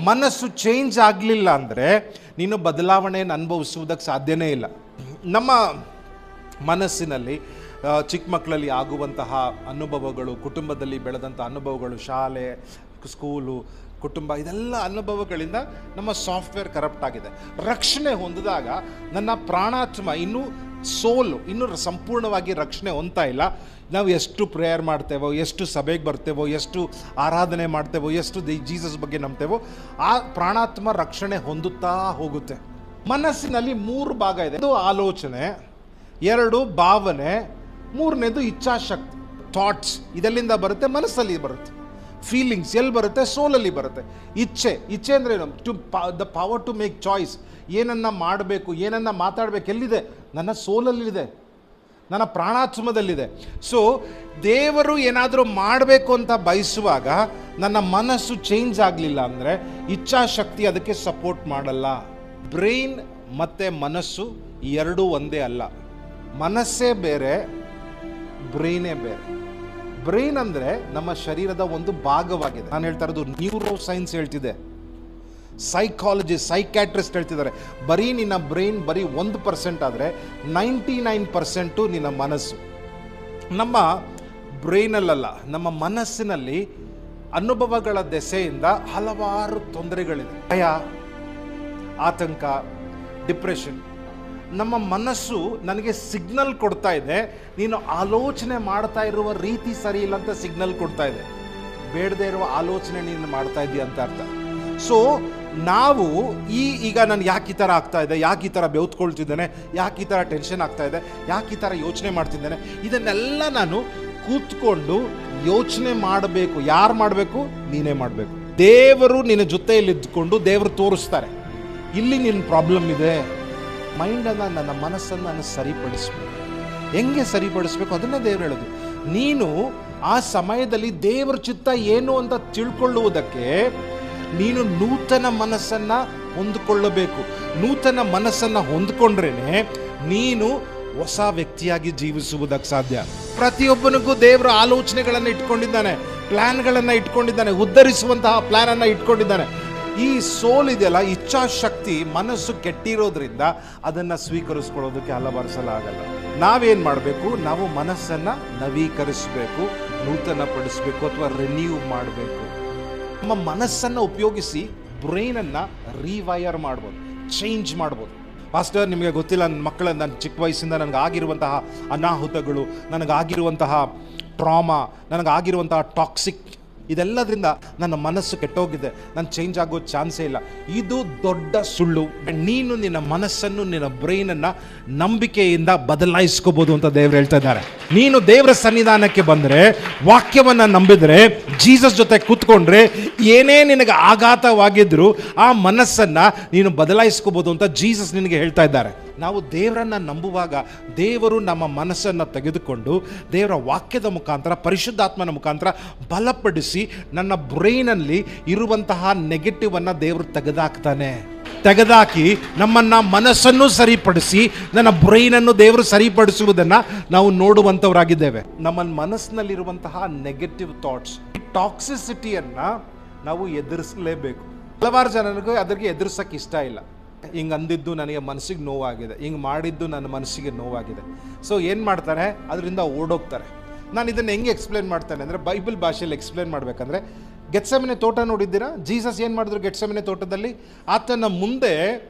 ಮನಸ್ಸು ಚೇಂಜ್ ಆಗಲಿಲ್ಲ ಅಂದರೆ ನೀನು ಬದಲಾವಣೆಯನ್ನು ಅನುಭವಿಸುವುದಕ್ಕೆ ಸಾಧ್ಯನೇ ಇಲ್ಲ. ನಮ್ಮ ಮನಸ್ಸಿನಲ್ಲಿ ಚಿಕ್ಕ ಮಕ್ಕಳಲ್ಲಿ ಆಗುವಂತಹ ಅನುಭವಗಳು, ಕುಟುಂಬದಲ್ಲಿ ಬೆಳೆದಂಥ ಅನುಭವಗಳು, ಶಾಲೆ, ಸ್ಕೂಲು, ಕುಟುಂಬ, ಇದೆಲ್ಲ ಅನುಭವಗಳಿಂದ ನಮ್ಮ ಸಾಫ್ಟ್ವೇರ್ ಕರಪ್ಟ್ ಆಗಿದೆ. ರಕ್ಷಣೆ ಹೊಂದಿದಾಗ ನನ್ನ ಪ್ರಾಣಾತ್ಮ ಇನ್ನೂ ಸಂಪೂರ್ಣವಾಗಿ ರಕ್ಷಣೆ ಹೊಂದ್ತಾ ಇಲ್ಲ. ನಾವು ಎಷ್ಟು ಪ್ರೇಯರ್ ಮಾಡ್ತೇವೋ, ಎಷ್ಟು ಸಭೆಗೆ ಬರ್ತೇವೋ, ಎಷ್ಟು ಆರಾಧನೆ ಮಾಡ್ತೇವೋ, ಎಷ್ಟು ಜೀಸಸ್ ಬಗ್ಗೆ ನಂಬ್ತೇವೋ, ಆ ಪ್ರಾಣಾತ್ಮ ರಕ್ಷಣೆ ಹೊಂದುತ್ತಾ ಹೋಗುತ್ತೆ. ಮನಸ್ಸಿನಲ್ಲಿ 3 ಭಾಗ ಇದೆ. 1 ಆಲೋಚನೆ, 2 ಭಾವನೆ, 3ನೇದು ಇಚ್ಛಾಶಕ್ತಿ, ಥಾಟ್ಸ್. ಇದೆಲ್ಲಿಂದ ಬರುತ್ತೆ? ಮನಸ್ಸಲ್ಲಿ ಬರುತ್ತೆ. ಫೀಲಿಂಗ್ಸ್ ಎಲ್ಲಿ ಬರುತ್ತೆ? ಸೋಲಲ್ಲಿ ಬರುತ್ತೆ. ಇಚ್ಛೆ ಅಂದರೆ ಏನು? The power to make choice. ಏನನ್ನ ಮಾಡಬೇಕು, ಏನನ್ನ ಮಾತಾಡಬೇಕು ಎಲ್ಲಿದೆ? ನನ್ನ ಸೋಲಲ್ಲಿದೆ, ನನ್ನ ಪ್ರಾಣಾತ್ಮದಲ್ಲಿದೆ. ಸೊ ದೇವರು ಏನಾದರೂ ಮಾಡಬೇಕು ಅಂತ ಬಯಸುವಾಗ ನನ್ನ ಮನಸ್ಸು ಚೇಂಜ್ ಆಗಲಿಲ್ಲ ಅಂದರೆ ಇಚ್ಛಾಶಕ್ತಿ ಅದಕ್ಕೆ ಸಪೋರ್ಟ್ ಮಾಡಲ್ಲ. ಬ್ರೈನ್ ಮತ್ತು ಮನಸ್ಸು ಎರಡೂ ಒಂದೇ ಅಲ್ಲ. ಮನಸ್ಸೇ ಬೇರೆ, ಬ್ರೈನೇ ಬೇರೆ. ಬ್ರೈನ್ ಅಂದರೆ ನಮ್ಮ ಶರೀರದ ಒಂದು ಭಾಗವಾಗಿದೆ. ನಾನು ಹೇಳ್ತಾ ಇರೋದು ನ್ಯೂರೋ ಸೈನ್ಸ್ ಹೇಳ್ತಿದೆ, ಸೈಕ್ಯಾಟ್ರಿಸ್ಟ್ ಹೇಳ್ತಿದ್ದಾರೆ. ಬರೀ ನಿನ್ನ ಬ್ರೈನ್ ಬರೀ 1% ಆದರೆ 99% ನಿನ್ನ ಮನಸ್ಸು. ನಮ್ಮ ಬ್ರೈನಲ್ಲ, ನಮ್ಮ ಮನಸ್ಸಿನಲ್ಲಿ ಅನುಭವಗಳ ದೆಸೆಯಿಂದ ಹಲವಾರು ತೊಂದರೆಗಳಿದೆ. ಭಯ, ಆತಂಕ, ಡಿಪ್ರೆಷನ್. ನಮ್ಮ ಮನಸ್ಸು ನನಗೆ ಸಿಗ್ನಲ್ ಕೊಡ್ತಾ ಇದೆ, ನೀನು ಆಲೋಚನೆ ಮಾಡ್ತಾ ಇರುವ ರೀತಿ ಸರಿ ಇಲ್ಲ ಅಂತ ಸಿಗ್ನಲ್ ಕೊಡ್ತಾ ಇದೆ. ಬೇಡದೇ ಇರುವ ಆಲೋಚನೆ ನೀನು ಮಾಡ್ತಾ ಇದೀಯ ಅಂತ ಅರ್ಥ. ಸೊ ನಾವು ಈಗ ನಾನು ಯಾಕೆ ಈ ಥರ ಆಗ್ತಾ ಇದೆ, ಯಾಕೆ ಈ ಥರ ಬೆವ್ತ್ಕೊಳ್ತಿದ್ದೇನೆ, ಯಾಕೆ ಈ ಥರ ಟೆನ್ಷನ್ ಆಗ್ತಾ ಇದೆ, ಯಾಕೆ ಈ ಥರ ಯೋಚನೆ ಮಾಡ್ತಿದ್ದೇನೆ, ಇದನ್ನೆಲ್ಲ ನಾನು ಕೂತ್ಕೊಂಡು ಯೋಚನೆ ಮಾಡಬೇಕು. ಯಾರು ಮಾಡಬೇಕು? ನೀನೇ ಮಾಡಬೇಕು. ದೇವರು ನಿನ್ನ ಜೊತೆಯಲ್ಲಿ ಇದ್ದುಕೊಂಡು ದೇವರು ತೋರಿಸ್ತಾರೆ, ಇಲ್ಲಿ ನಿನ್ನ ಪ್ರಾಬ್ಲಮ್ ಇದೆ. ಮೈಂಡನ್ನು, ನನ್ನ ಮನಸ್ಸನ್ನು ನಾನು ಸರಿಪಡಿಸ್ಬೇಕು. ಹೆಂಗೆ ಸರಿಪಡಿಸ್ಬೇಕು ಅದನ್ನೇ ದೇವರು ಹೇಳೋದು. ನೀನು ಆ ಸಮಯದಲ್ಲಿ ದೇವರ ಚಿತ್ತ ಏನು ಅಂತ ತಿಳ್ಕೊಳ್ಳುವುದಕ್ಕೆ ನೀನು ನೂತನ ಮನಸ್ಸನ್ನು ಹೊಂದಿಕೊಳ್ಳಬೇಕು. ನೂತನ ಮನಸ್ಸನ್ನು ಹೊಂದ್ಕೊಂಡ್ರೇನೆ ನೀನು ಹೊಸ ವ್ಯಕ್ತಿಯಾಗಿ ಜೀವಿಸುವುದಕ್ಕೆ ಸಾಧ್ಯ. ಪ್ರತಿಯೊಬ್ಬನಿಗೂ ದೇವರ ಆಲೋಚನೆಗಳನ್ನು ಇಟ್ಕೊಂಡಿದ್ದಾನೆ, ಪ್ಲಾನ್ಗಳನ್ನು ಇಟ್ಕೊಂಡಿದ್ದಾನೆ, ಉದ್ಧರಿಸುವಂತಹ ಪ್ಲಾನನ್ನು ಇಟ್ಕೊಂಡಿದ್ದಾನೆ. ಈ ಸೋಲ್ ಇದೆಯಲ್ಲ, ಇಚ್ಛಾಶಕ್ತಿ, ಮನಸ್ಸು ಕೆಟ್ಟಿರೋದ್ರಿಂದ ಅದನ್ನು ಸ್ವೀಕರಿಸ್ಕೊಳ್ಳೋದಕ್ಕೆ ಹಲವಾರು ಸಲ ಆಗಲ್ಲ. ನಾವೇನು ಮಾಡಬೇಕು? ನಾವು ಮನಸ್ಸನ್ನು ನವೀಕರಿಸಬೇಕು, ನೂತನ ಪಡಿಸಬೇಕು, ಅಥವಾ ರಿನ್ಯೂ ಮಾಡಬೇಕು. ನಮ್ಮ ಮನಸ್ಸನ್ನು ಉಪಯೋಗಿಸಿ ಬ್ರೈನನ್ನು ರೀವೈರ್ ಮಾಡ್ಬೋದು, ಚೇಂಜ್ ಮಾಡ್ಬೋದು. ಪಾಸ್ಟರ್, ನಿಮಗೆ ಗೊತ್ತಿಲ್ಲ, ನನ್ನ ಮಕ್ಕಳ, ನನ್ನ ಚಿಕ್ಕ ವಯಸ್ಸಿಂದ ನನಗಾಗಿರುವಂತಹ ಅನಾಹುತಗಳು, ನನಗಾಗಿರುವಂತಹ ಟ್ರಾಮಾ, ನನಗಾಗಿರುವಂತಹ ಟಾಕ್ಸಿಕ್, ಇದೆಲ್ಲದರಿಂದ ನನ್ನ ಮನಸ್ಸು ಕೆಟ್ಟೋಗಿದೆ, ನಾನು ಚೇಂಜ್ ಆಗೋ ಚಾನ್ಸೇ ಇಲ್ಲ. ಇದು ದೊಡ್ಡ ಸುಳ್ಳು. ನೀನು ನಿನ್ನ ಮನಸ್ಸನ್ನು, ನಿನ್ನ ಬ್ರೈನನ್ನು ನಂಬಿಕೆಯಿಂದ ಬದಲಾಯಿಸ್ಕೋಬೋದು ಅಂತ ದೇವರು ಹೇಳ್ತಾ ಇದ್ದಾರೆ. ನೀನು ದೇವರ ಸನ್ನಿಧಾನಕ್ಕೆ ಬಂದರೆ, ವಾಕ್ಯವನ್ನು ನಂಬಿದರೆ, ಜೀಸಸ್ ಜೊತೆ ಕೂತ್ಕೊಂಡ್ರೆ, ಏನೇ ನಿನಗೆ ಆಘಾತವಾಗಿದ್ದರೂ ಆ ಮನಸ್ಸನ್ನು ನೀನು ಬದಲಾಯಿಸ್ಕೋಬೋದು ಅಂತ ಜೀಸಸ್ ನಿನಗೆ ಹೇಳ್ತಾ ಇದ್ದಾರೆ. ನಾವು ದೇವರನ್ನು ನಂಬುವಾಗ ದೇವರು ನಮ್ಮ ಮನಸ್ಸನ್ನು ತೆಗೆದುಕೊಂಡು ದೇವರ ವಾಕ್ಯದ ಮುಖಾಂತರ, ಪರಿಶುದ್ಧಾತ್ಮನ ಮುಖಾಂತರ ಬಲಪಡಿಸಿ ನನ್ನ ಬ್ರೈನಲ್ಲಿ ಇರುವಂತಹ ನೆಗೆಟಿವನ್ನು ದೇವರು ತೆಗೆದಾಕಿ ನಮ್ಮನ್ನು, ಮನಸ್ಸನ್ನು ಸರಿಪಡಿಸಿ ನನ್ನ ಬ್ರೈನನ್ನು ದೇವರು ಸರಿಪಡಿಸುವುದನ್ನು ನಾವು ನೋಡುವಂಥವರಾಗಿದ್ದೇವೆ. ನಮ್ಮ ಮನಸ್ಸಿನಲ್ಲಿರುವಂತಹ ನೆಗೆಟಿವ್ ಥಾಟ್ಸ್, ಟಾಕ್ಸಿಸಿಟಿಯನ್ನು ನಾವು ಎದುರಿಸಲೇಬೇಕು. ಹಲವಾರು ಜನರಿಗೂ ಅದಕ್ಕೆ ಎದುರಿಸೋಕ್ಕೆ ಇಷ್ಟ ಇಲ್ಲ. ಹಿಂಗೆ ಅಂದಿದ್ದು ನನಗೆ ಮನಸ್ಸಿಗೆ ನೋವಾಗಿದೆ, ಹಿಂಗೆ ಮಾಡಿದ್ದು ನನ್ನ ಮನಸ್ಸಿಗೆ ನೋವಾಗಿದೆ. ಸೊ ಏನು ಮಾಡ್ತಾರೆ? ಅದರಿಂದ ಓಡೋಗ್ತಾರೆ. ನಾನು ಇದನ್ನು ಹೆಂಗೆ ಎಕ್ಸ್ಪ್ಲೇನ್ ಮಾಡ್ತೇನೆ ಅಂದರೆ, ಬೈಬಲ್ ಭಾಷೆಯಲ್ಲಿ ಎಕ್ಸ್ಪ್ಲೇನ್ ಮಾಡಬೇಕಂದ್ರೆ, ಗೆತ್ಸೆಮನೆ ತೋಟ ನೋಡಿದ್ದೀರಾ? ಜೀಸಸ್ ಏನು ಮಾಡಿದ್ರು ಗೆತ್ಸೆಮನೆ ತೋಟದಲ್ಲಿ? ಆತನ ಮುಂದೆ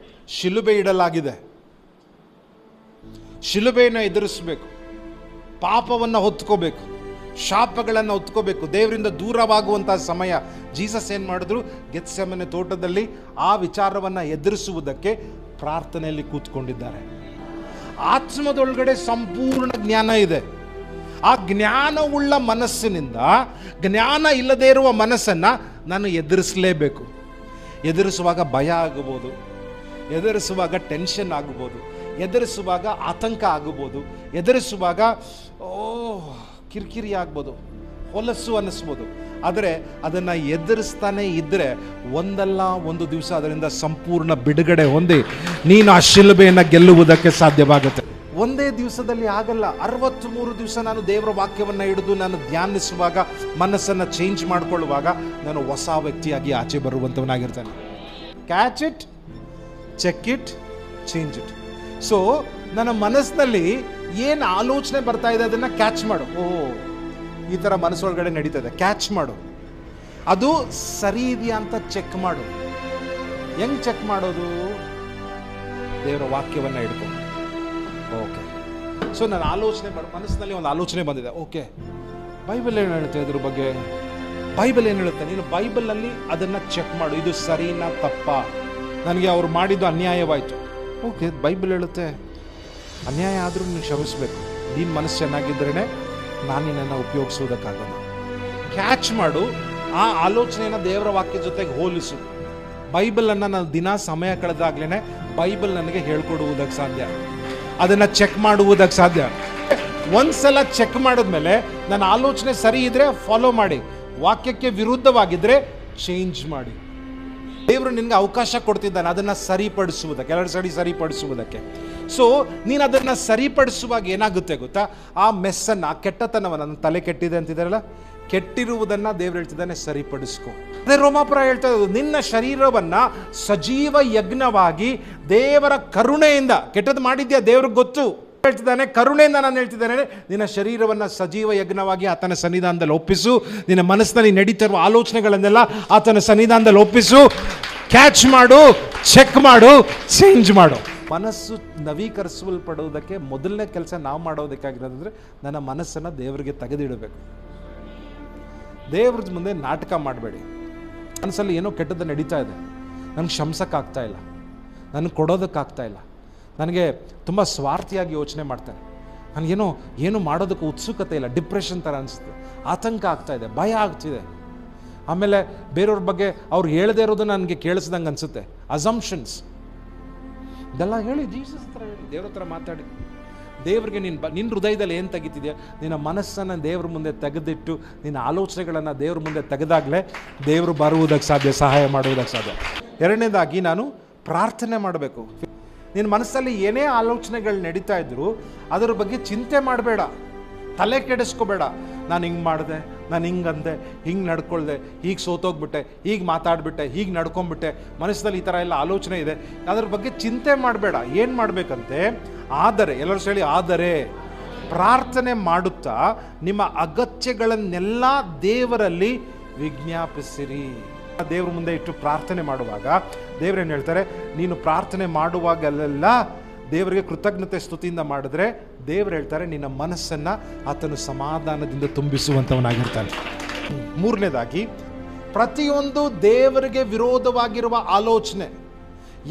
ಶಿಲುಬೆ ಇಡಲಾಗಿದೆ. ಶಿಲುಬೆಯನ್ನು ಎದುರಿಸಬೇಕು, ಪಾಪವನ್ನು ಹೊತ್ಕೋಬೇಕು, ಶಾಪಗಳನ್ನು ಹೊತ್ಕೋಬೇಕು, ದೇವರಿಂದ ದೂರವಾಗುವಂತಹ ಸಮಯ. ಜೀಸಸ್ ಏನು ಮಾಡಿದ್ರು? ಗೆತ್ಸೆಮನೆ ತೋಟದಲ್ಲಿ ಆ ವಿಚಾರವನ್ನು ಎದುರಿಸುವುದಕ್ಕೆ ಪ್ರಾರ್ಥನೆಯಲ್ಲಿ ಕೂತ್ಕೊಂಡಿದ್ದಾರೆ. ಆತ್ಮದೊಳಗಡೆ ಸಂಪೂರ್ಣ ಜ್ಞಾನ ಇದೆ. ಆ ಜ್ಞಾನವುಳ್ಳ ಮನಸ್ಸಿನಿಂದ ಜ್ಞಾನ ಇಲ್ಲದೇ ಇರುವ ಮನಸ್ಸನ್ನು ನಾನು ಎದುರಿಸಲೇಬೇಕು. ಎದುರಿಸುವಾಗ ಭಯ ಆಗಬಹುದು, ಎದುರಿಸುವಾಗ ಟೆನ್ಷನ್ ಆಗಬಹುದು, ಎದುರಿಸುವಾಗ ಆತಂಕ ಆಗಬಹುದು, ಎದುರಿಸುವಾಗ ಕಿರಿಕಿರಿ ಆಗ್ಬೋದು, ಹೊಲಸು ಅನ್ನಿಸ್ಬೋದು. ಆದರೆ ಅದನ್ನು ಎದುರಿಸ್ತಾನೆ ಇದ್ದರೆ ಒಂದಲ್ಲ ಒಂದು ದಿವಸ ಅದರಿಂದ ಸಂಪೂರ್ಣ ಬಿಡುಗಡೆ ಹೊಂದಿ ನೀನು ಆ ಶಿಲುಬೆಯನ್ನು ಗೆಲ್ಲುವುದಕ್ಕೆ ಸಾಧ್ಯವಾಗುತ್ತೆ. ಒಂದೇ ದಿವಸದಲ್ಲಿ ಆಗಲ್ಲ. 63 ದಿವಸ ನಾನು ದೇವರ ವಾಕ್ಯವನ್ನು ಹಿಡಿದು ನಾನು ಧ್ಯಾನಿಸುವಾಗ, ಮನಸ್ಸನ್ನು ಚೇಂಜ್ ಮಾಡಿಕೊಳ್ಳುವಾಗ ನಾನು ಹೊಸ ವ್ಯಕ್ತಿಯಾಗಿ ಆಚೆ ಬರುವಂಥವನಾಗಿರ್ತೇನೆ. Catch it, check it, change it. So ನನ್ನ ಮನಸ್ಸಿನಲ್ಲಿ ಏನು ಆಲೋಚನೆ ಬರ್ತಾ ಇದೆ ಅದನ್ನು ಕ್ಯಾಚ್ ಮಾಡು. ಈ ಥರ ಮನಸ್ಸೊಳಗಡೆ ನಡೀತದೆ, ಕ್ಯಾಚ್ ಮಾಡು. ಅದು ಸರಿ ಇದೆಯಾ ಅಂತ ಚೆಕ್ ಮಾಡು. ಹೆಂಗ್ ಚೆಕ್ ಮಾಡೋದು? ದೇವರ ವಾಕ್ಯವನ್ನು ಹಿಡ್ಕೊಂಡು. ಓಕೆ, ಸೊ ನಾನು ಆಲೋಚನೆ ಮನಸ್ಸಿನಲ್ಲಿ ಒಂದು ಆಲೋಚನೆ ಬಂದಿದೆ. ಓಕೆ, ಬೈಬಲ್ ಏನು ಹೇಳುತ್ತೆ ಇದ್ರ ಬಗ್ಗೆ? ಬೈಬಲ್ ಏನು ಹೇಳುತ್ತೆ? ನೀನು ಬೈಬಲಲ್ಲಿ ಅದನ್ನು ಚೆಕ್ ಮಾಡು. ಇದು ಸರಿನಾ ತಪ್ಪಾ? ನನಗೆ ಅವ್ರು ಮಾಡಿದ್ದು ಅನ್ಯಾಯವಾಯಿತು. ಓಕೆ, ಬೈಬಲ್ ಹೇಳುತ್ತೆ ಅನ್ಯಾಯ ಆದರೂ ನೀನು ಕ್ಷಮಿಸಬೇಕು. ನೀನು ಮನಸ್ಸು ಚೆನ್ನಾಗಿದ್ರೇ ನಾನು ನಿನ್ನನ್ನು ಉಪಯೋಗಿಸೋದಕ್ಕಾಗಲ್ಲ. ಕ್ಯಾಚ್ ಮಾಡು. ಆ ಆಲೋಚನೆಯನ್ನು ದೇವರ ವಾಕ್ಯ ಜೊತೆಗೆ ಹೋಲಿಸು. ಬೈಬಲನ್ನು ನಾನು ದಿನ ಸಮಯ ಕಳೆದಾಗ್ಲೇ ಬೈಬಲ್ ನನಗೆ ಹೇಳ್ಕೊಡುವುದಕ್ಕೆ ಸಾಧ್ಯ, ಅದನ್ನು ಚೆಕ್ ಮಾಡುವುದಕ್ಕೆ ಸಾಧ್ಯ. ಒಂದ್ಸಲ ಚೆಕ್ ಮಾಡಿದ್ಮೇಲೆ ನನ್ನ ಆಲೋಚನೆ ಸರಿ ಇದ್ರೆ ಫಾಲೋ ಮಾಡಿ, ವಾಕ್ಯಕ್ಕೆ ವಿರುದ್ಧವಾಗಿದ್ದರೆ ಚೇಂಜ್ ಮಾಡಿ. ದೇವರು ನಿನಗೆ ಅವಕಾಶ ಕೊಡ್ತಿದ್ದಾನೆ ಅದನ್ನು ಸರಿಪಡಿಸುವುದಕ್ಕೆ, ಎರಡು ಸರಿ ಸರಿಪಡಿಸುವುದಕ್ಕೆ. ಸೊ ನೀನು ಅದನ್ನು ಸರಿಪಡಿಸುವಾಗ ಏನಾಗುತ್ತೆ ಗೊತ್ತಾ? ಆ ಮೆಸ್ಸನ್ನು, ಆ ಕೆಟ್ಟತನವನ್ನು, ನನ್ನ ತಲೆ ಕೆಟ್ಟಿದೆ ಅಂತಿದ್ದಾರಲ್ಲ, ಕೆಟ್ಟಿರುವುದನ್ನು ದೇವರು ಹೇಳ್ತಿದ್ದಾನೆ ಸರಿಪಡಿಸ್ಕೊ. ಅದೇ ರೋಮಾಪುರ ಹೇಳ್ತಾ ಇರೋದು, ನಿನ್ನ ಶರೀರವನ್ನು ಸಜೀವ ಯಜ್ಞವಾಗಿ ದೇವರ ಕರುಣೆಯಿಂದ, ಕೆಟ್ಟದ್ದು ಮಾಡಿದ್ಯಾ ದೇವ್ರಿಗೆ ಗೊತ್ತು, ಹೇಳ್ತಿದ್ದಾನೆ ಕರುಣೆಯಿಂದ ನಾನು ಹೇಳ್ತಿದ್ದೇನೆ, ನಿನ್ನ ಶರೀರವನ್ನು ಸಜೀವ ಯಜ್ಞವಾಗಿ ಆತನ ಸನ್ನಿಧಾನದಲ್ಲಿ ಒಪ್ಪಿಸು. ನಿನ್ನ ಮನಸ್ಸಿನಲ್ಲಿ ನಡೀತಿರುವ ಆಲೋಚನೆಗಳನ್ನೆಲ್ಲ ಆತನ ಸನ್ನಿಧಾನದಲ್ಲಿ ಒಪ್ಪಿಸು. ಕ್ಯಾಚ್ ಮಾಡು, ಚೆಕ್ ಮಾಡು, ಚೇಂಜ್ ಮಾಡು. ಮನಸ್ಸು ನವೀಕರಿಸಲ್ಪಡುವುದಕ್ಕೆ ಮೊದಲನೇ ಕೆಲಸ ನಾವು ಮಾಡೋದಕ್ಕಾಗಿರೋದಂದ್ರೆ ನನ್ನ ಮನಸ್ಸನ್ನು ದೇವರಿಗೆ ತೆಗೆದಿಡಬೇಕು. ದೇವ್ರ ಮುಂದೆ ನಾಟಕ ಮಾಡಬೇಡಿ. ಮನಸ್ಸಲ್ಲಿ ಏನೋ ಕೆಟ್ಟದ್ದು ನಡೀತಾ ಇದೆ, ನನಗೆ ಕ್ಷಮಿಸೋಕ್ಕಾಗ್ತಾ ಇಲ್ಲ, ನನಗೆ ಕೊಡೋದಕ್ಕಾಗ್ತಾ ಇಲ್ಲ, ನನಗೆ ತುಂಬ ಸ್ವಾರ್ಥಿಯಾಗಿ ಯೋಚನೆ ಮಾಡ್ತೇನೆ, ನನಗೇನು ಮಾಡೋದಕ್ಕೆ ಉತ್ಸುಕತೆ ಇಲ್ಲ, ಡಿಪ್ರೆಷನ್ ಥರ ಅನಿಸುತ್ತೆ, ಆತಂಕ ಆಗ್ತಾ ಇದೆ, ಭಯ ಆಗ್ತಿದೆ, ಆಮೇಲೆ ಬೇರೆಯವ್ರ ಬಗ್ಗೆ ಅವ್ರು ಹೇಳದೇ ಇರೋದು ನನಗೆ ಕೇಳಿಸ್ದಂಗೆ ಅನಿಸುತ್ತೆ, ಅಸಂಪ್ಷನ್ಸ್ ಇದೆಲ್ಲ ಹೇಳಿ ಜೀಸಸ್ ಹತ್ರ ಹೇಳಿ, ದೇವ್ರ ಹತ್ರ ಮಾತಾಡಿ. ದೇವ್ರಿಗೆ ನಿನ್ನ ಹೃದಯದಲ್ಲಿ ಏನು ತೆಗಿತಿದೆಯಾ, ನಿನ್ನ ಮನಸ್ಸನ್ನು ದೇವ್ರ ಮುಂದೆ ತೆಗೆದಿಟ್ಟು ನಿನ್ನ ಆಲೋಚನೆಗಳನ್ನು ದೇವ್ರ ಮುಂದೆ ತೆಗೆದಾಗಲೇ ದೇವರು ಬರುವುದಕ್ಕೆ ಸಾಧ್ಯ, ಸಹಾಯ ಮಾಡುವುದಕ್ಕೆ ಸಾಧ್ಯ. ಎರಡನೇದಾಗಿ ನಾನು ಪ್ರಾರ್ಥನೆ ಮಾಡಬೇಕು. ನಿನ್ನ ಮನಸ್ಸಲ್ಲಿ ಏನೇ ಆಲೋಚನೆಗಳು ನಡೀತಾ ಇದ್ರು ಅದರ ಬಗ್ಗೆ ಚಿಂತೆ ಮಾಡಬೇಡ, ತಲೆ ಕೆಡಿಸ್ಕೋಬೇಡ. ನಾನು ಹಿಂಗೆ ಮಾಡಿದೆ, ನಾನು ಹಿಂಗಂದೆ, ಹಿಂಗೆ ನಡ್ಕೊಳ್ದೆ, ಹೀಗೆ ಸೋತೋಗ್ಬಿಟ್ಟೆ, ಹೀಗೆ ಮಾತಾಡ್ಬಿಟ್ಟೆ, ಹೀಗೆ ನಡ್ಕೊಂಡ್ಬಿಟ್ಟೆ, ಮನಸ್ಸಲ್ಲಿ ಈ ಥರ ಎಲ್ಲ ಆಲೋಚನೆ ಇದೆ, ಅದ್ರ ಬಗ್ಗೆ ಚಿಂತೆ ಮಾಡಬೇಡ. ಏನು ಮಾಡಬೇಕಂತೆ? ಆದರೆ, ಎಲ್ಲರೂ ಹೇಳಿ, ಆದರೆ ಪ್ರಾರ್ಥನೆ ಮಾಡುತ್ತಾ ನಿಮ್ಮ ಅಗತ್ಯಗಳನ್ನೆಲ್ಲ ದೇವರಲ್ಲಿ ವಿಜ್ಞಾಪಿಸಿರಿ. ದೇವ್ರ ಮುಂದೆ ಇಟ್ಟು ಪ್ರಾರ್ಥನೆ ಮಾಡುವಾಗ ದೇವರೇನು ಹೇಳ್ತಾರೆ? ನೀನು ಪ್ರಾರ್ಥನೆ ಮಾಡುವಾಗಲೆಲ್ಲ ದೇವರಿಗೆ ಕೃತಜ್ಞತೆ ಸ್ತುತಿಯಿಂದ ಮಾಡಿದ್ರೆ ದೇವರು ಹೇಳ್ತಾರೆ ನಿನ್ನ ಮನಸ್ಸನ್ನು ಆತನು ಸಮಾಧಾನದಿಂದ ತುಂಬಿಸುವಂಥವನಾಗಿರ್ತಾನೆ. ಮೂರನೇದಾಗಿ, ಪ್ರತಿಯೊಂದು ದೇವರಿಗೆ ವಿರೋಧವಾಗಿರುವ ಆಲೋಚನೆ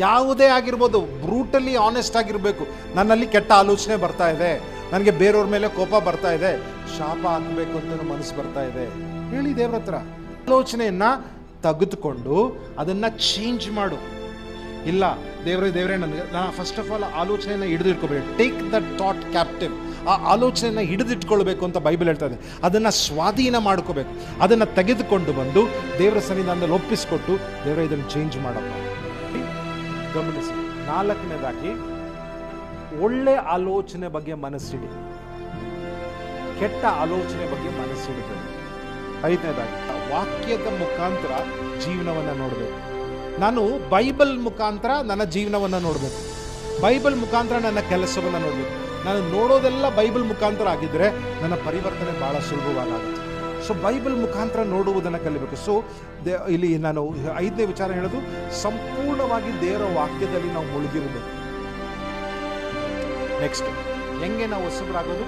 ಯಾವುದೇ ಆಗಿರ್ಬೋದು, ಬ್ರೂಟಲಿ ಆನೆಸ್ಟ್ ಆಗಿರಬೇಕು. ನನ್ನಲ್ಲಿ ಕೆಟ್ಟ ಆಲೋಚನೆ ಬರ್ತಾ ಇದೆ, ನನಗೆ ಬೇರೆಯವ್ರ ಮೇಲೆ ಕೋಪ ಬರ್ತಾ ಇದೆ, ಶಾಪ ಹಾಕಬೇಕು ಅಂತ ಮನಸ್ಸು ಬರ್ತಾ ಇದೆ, ಹೇಳಿ ದೇವ್ರ ಹತ್ರ. ಆಲೋಚನೆಯನ್ನು ತೆಗೆದುಕೊಂಡು ಅದನ್ನು ಚೇಂಜ್ ಮಾಡು. ಇಲ್ಲ ದೇವರೇ ನಾನು ಫಸ್ಟ್ ಆಫ್ ಆಲ್ ಆಲೋಚನೆಯನ್ನು ಹಿಡಿದಿಟ್ಕೋಬೇಕು. Take the thought captive. ಆ ಆಲೋಚನೆಯನ್ನು ಹಿಡಿದಿಟ್ಕೊಳ್ಬೇಕು ಅಂತ ಬೈಬಲ್ ಹೇಳ್ತಾ ಇದೆ. ಅದನ್ನು ಸ್ವಾಧೀನ ಮಾಡ್ಕೋಬೇಕು. ಅದನ್ನು ತೆಗೆದುಕೊಂಡು ಬಂದು ದೇವರ ಸನ್ನಿಧಾನದಲ್ಲಿ ಒಪ್ಪಿಸ್ಕೊಟ್ಟು, ದೇವರ ಇದನ್ನು ಚೇಂಜ್ ಮಾಡಪ್ಪ. ಗಮನಿಸಿ. ನಾಲ್ಕನೇದಾಗಿ, ಒಳ್ಳೆ ಆಲೋಚನೆ ಬಗ್ಗೆ ಮನಸ್ಸಿಡಿ, ಕೆಟ್ಟ ಆಲೋಚನೆ ಬಗ್ಗೆ ಮನಸ್ಸಿಡಬೇಕು. ಐದನೇದಾಗಿ, ವಾಕ್ಯದ ಮುಖಾಂತರ ಜೀವನವನ್ನು ನೋಡಬೇಕು. ನಾನು ಬೈಬಲ್ ಮುಖಾಂತರ ನನ್ನ ಜೀವನವನ್ನು ನೋಡಬೇಕು, ಬೈಬಲ್ ಮುಖಾಂತರ ನನ್ನ ಕೆಲಸವನ್ನು ನೋಡಬೇಕು. ನಾನು ನೋಡೋದೆಲ್ಲ ಬೈಬಲ್ ಮುಖಾಂತರ ಆಗಿದ್ದರೆ ನನ್ನ ಪರಿವರ್ತನೆ ಭಾಳ ಸುಲಭವಾಗುತ್ತೆ. ಸೊ ಬೈಬಲ್ ಮುಖಾಂತರ ನೋಡುವುದನ್ನು ಕಲಿಬೇಕು. ಸೊ ಇಲ್ಲಿ ನಾನು 5ನೇ ವಿಚಾರ ಹೇಳೋದು, ಸಂಪೂರ್ಣವಾಗಿ ದೇವರ ವಾಕ್ಯದಲ್ಲಿ ನಾವು ಮುಳುಗಿರಬೇಕು. ನೆಕ್ಸ್ಟ್, ಹೆಂಗೆ ನಾವು ಹೊಸಬರಾಗೋದು?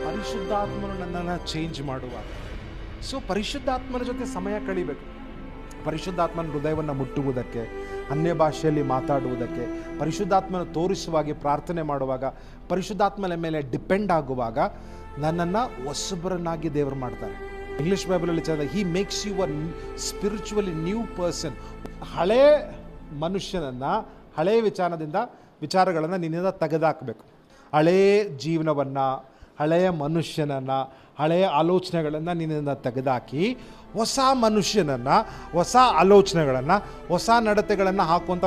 ಪರಿಶುದ್ಧಾತ್ಮನು ನನ್ನನ್ನು ಚೇಂಜ್ ಮಾಡುವಾಗ. ಸೊ ಪರಿಶುದ್ಧಾತ್ಮನ ಜೊತೆ ಸಮಯ ಕಳಿಬೇಕು. ಪರಿಶುದ್ಧಾತ್ಮನ ಹೃದಯವನ್ನು ಮುಟ್ಟುವುದಕ್ಕೆ, ಅನ್ಯ ಭಾಷೆಯಲ್ಲಿ ಮಾತಾಡುವುದಕ್ಕೆ, ಪರಿಶುದ್ಧಾತ್ಮನ ತೋರಿಸುವಾಗಿ ಪ್ರಾರ್ಥನೆ ಮಾಡುವಾಗ, ಪರಿಶುದ್ಧಾತ್ಮನ ಮೇಲೆ ಡಿಪೆಂಡ್ ಆಗುವಾಗ ನನ್ನನ್ನು ಹೊಸಬರನ್ನಾಗಿ ದೇವರು ಮಾಡ್ತಾರೆ. ಇಂಗ್ಲಿಷ್ ಬೈಬಲಲ್ಲಿ ಚೆನ್ನಾಗಿ, he makes you a spiritually new person. ಹಳೇ ಮನುಷ್ಯನನ್ನು, ಹಳೆಯ ವಿಚಾರಗಳನ್ನು ನಿನ್ನಿಂದ ತೆಗೆದಾಕಬೇಕು. ಹಳೇ ಜೀವನವನ್ನು, ಹಳೆಯ ಮನುಷ್ಯನನ್ನು, ಹಳೆಯ ಆಲೋಚನೆಗಳನ್ನು ನಿನ್ನಿಂದ ತೆಗೆದಾಕಿ ಹೊಸ ಮನುಷ್ಯನನ್ನು, ಹೊಸ ಆಲೋಚನೆಗಳನ್ನು, ಹೊಸ ನಡತೆಗಳನ್ನು ಹಾಕುವಂಥ